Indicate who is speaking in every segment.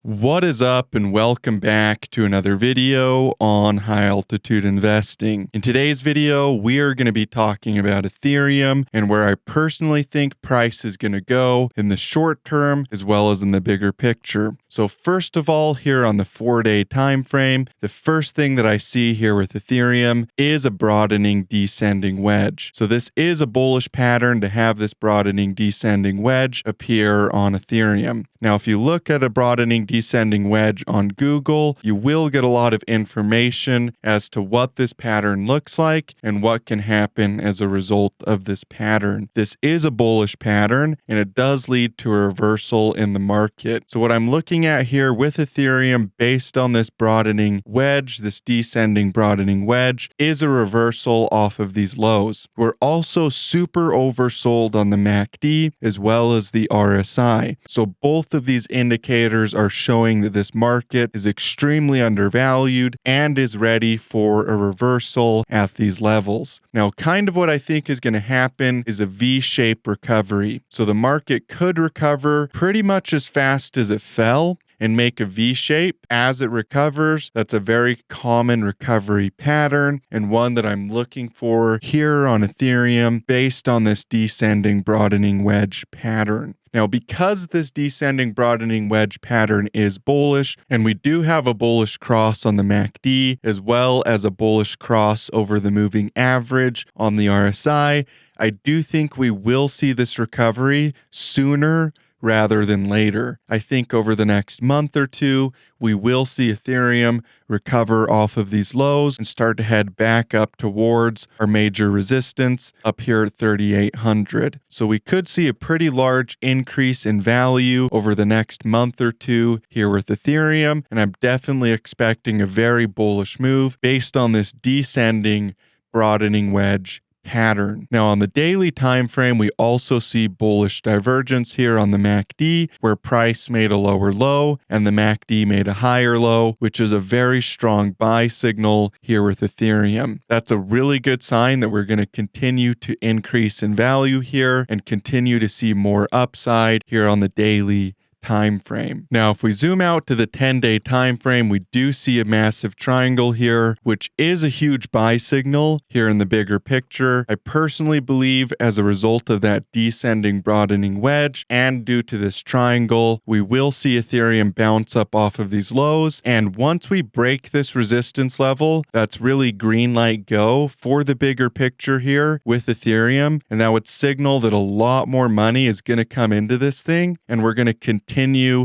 Speaker 1: What is up, and welcome back to another video on high altitude investing. In today's video, we are going to be talking about Ethereum and where I personally think price is going to go in the short term as well as in the bigger picture. So first of all, here on the 4-day time frame, the first thing that I see here with Ethereum is a broadening descending wedge. So this is a bullish pattern to have this broadening descending wedge appear on Ethereum. Now, if you look at a broadening descending wedge on Google, you will get a lot of information as to what this pattern looks like and what can happen as a result of this pattern. This is a bullish pattern, and it does lead to a reversal in the market. So what I'm looking at here with Ethereum based on this broadening wedge, this descending broadening wedge, is a reversal off of these lows. We're also super oversold on the MACD as well as the RSI. So both of these indicators are showing that this market is extremely undervalued and is ready for a reversal at these levels. Now, kind of what I think is going to happen is a V-shaped recovery. So the market could recover pretty much as fast as it fell and make a V-shape as it recovers. That's a very common recovery pattern and one that I'm looking for here on Ethereum based on this descending broadening wedge pattern. Now, because this descending broadening wedge pattern is bullish, and we do have a bullish cross on the MACD, as well as a bullish cross over the moving average on the RSI, I do think we will see this recovery sooner rather than later. I think over the next month or two, we will see Ethereum recover off of these lows and start to head back up towards our major resistance up here at 3,800. So we could see a pretty large increase in value over the next month or two here with Ethereum, and I'm definitely expecting a very bullish move based on this descending broadening wedge pattern. Now, on the daily time frame, we also see bullish divergence here on the MACD, where price made a lower low and the MACD made a higher low, which is a very strong buy signal here with Ethereum. That's a really good sign that we're going to continue to increase in value here and continue to see more upside here on the daily time frame. Now, if we zoom out to the 10-day time frame, we do see a massive triangle here, which is a huge buy signal here in the bigger picture. I personally believe as a result of that descending broadening wedge and due to this triangle, we will see Ethereum bounce up off of these lows. And once we break this resistance level, that's really green light go for the bigger picture here with Ethereum. And that would signal that a lot more money is going to come into this thing, and we're going to continue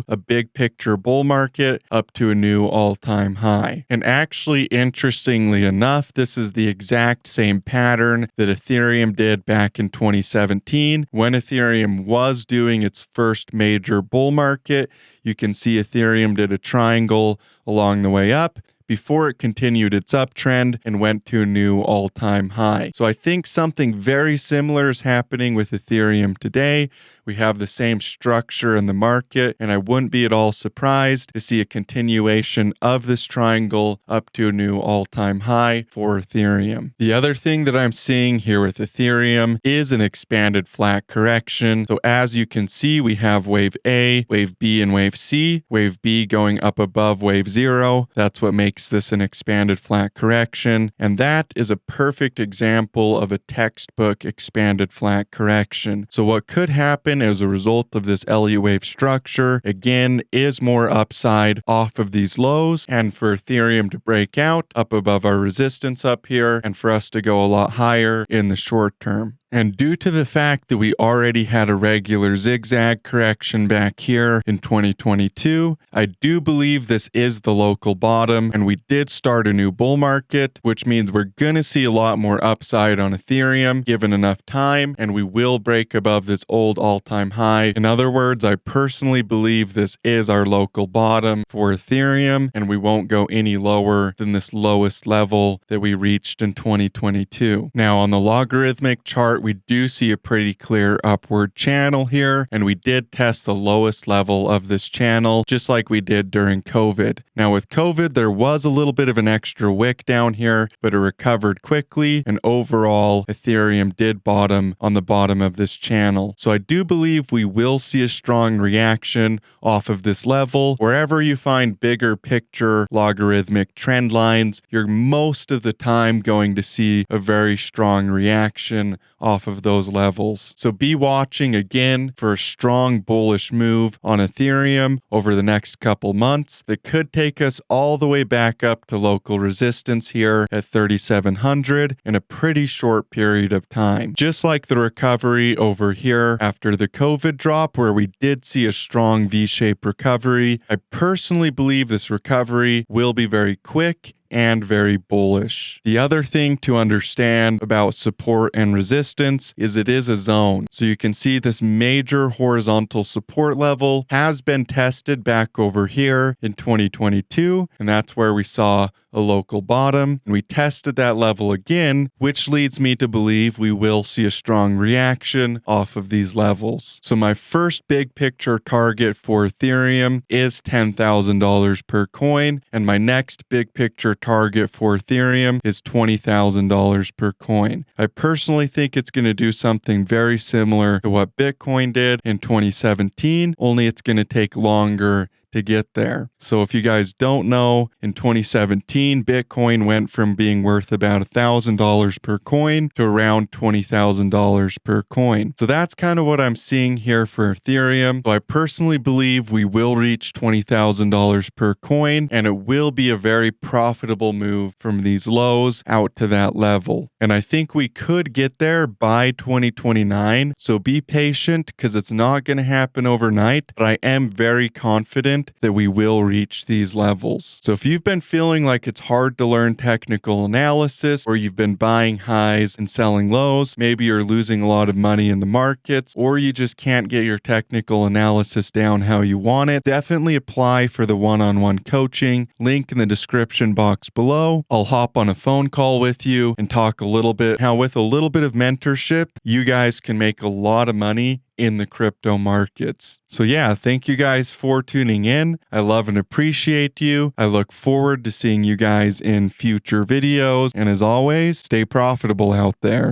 Speaker 1: a big picture bull market up to a new all-time high. And actually, interestingly enough, this is the exact same pattern that Ethereum did back in 2017 when Ethereum was doing its first major bull market. You can see Ethereum did a triangle along the way up before it continued its uptrend and went to a new all-time high. So I think something very similar is happening with Ethereum today. We have the same structure in the market, and I wouldn't be at all surprised to see a continuation of this triangle up to a new all-time high for Ethereum. The other thing that I'm seeing here with Ethereum is an expanded flat correction. So as you can see, we have wave A, wave B, and wave C. Wave B going up above wave 0. That's what makes this an expanded flat correction, and that is a perfect example of a textbook expanded flat correction. So what could happen as a result of this LU wave structure, again, is more upside off of these lows, and for Ethereum to break out up above our resistance up here, and for us to go a lot higher in the short term. And due to the fact that we already had a regular zigzag correction back here in 2022, I do believe this is the local bottom, and we did start a new bull market, which means we're going to see a lot more upside on Ethereum given enough time, and we will break above this old all-time high. In other words, I personally believe this is our local bottom for Ethereum, and we won't go any lower than this lowest level that we reached in 2022. Now, on the logarithmic chart, we do see a pretty clear upward channel here, and we did test the lowest level of this channel, just like we did during COVID. Now with COVID, there was a little bit of an extra wick down here, but it recovered quickly, and overall, Ethereum did bottom on the bottom of this channel. So I do believe we will see a strong reaction off of this level. Wherever you find bigger picture logarithmic trend lines, you're most of the time going to see a very strong reaction off of those levels. So be watching again for a strong bullish move on Ethereum over the next couple months that could take us all the way back up to local resistance here at 3,700 in a pretty short period of time. Just like the recovery over here after the COVID drop, where we did see a strong V-shaped recovery, I personally believe this recovery will be very quick and very bullish. The other thing to understand about support and resistance is it is a zone. So you can see this major horizontal support level has been tested back over here in 2022, and that's where we saw a local bottom, and we tested that level again, which leads me to believe we will see a strong reaction off of these levels. So my first big picture target for Ethereum is $10,000 per coin, and my next big picture target for Ethereum is $20,000 per coin. I personally think it's going to do something very similar to what Bitcoin did in 2017, only it's going to take longer to get there. So if you guys don't know, in 2017, Bitcoin went from being worth about $1,000 per coin to around $20,000 per coin. So that's kind of what I'm seeing here for Ethereum. So I personally believe we will reach $20,000 per coin, and it will be a very profitable move from these lows out to that level. And I think we could get there by 2029. So be patient, because it's not going to happen overnight, but I am very confident that we will reach these levels. So if you've been feeling like it's hard to learn technical analysis, or you've been buying highs and selling lows, maybe you're losing a lot of money in the markets, or you just can't get your technical analysis down how you want it, definitely apply for the one-on-one coaching. Link in the description box below. I'll hop on a phone call with you and talk a little bit how with a little bit of mentorship, you guys can make a lot of money in the crypto markets. So yeah, thank you guys for tuning in. I love and appreciate you. I look forward to seeing you guys in future videos. And as always, stay profitable out there.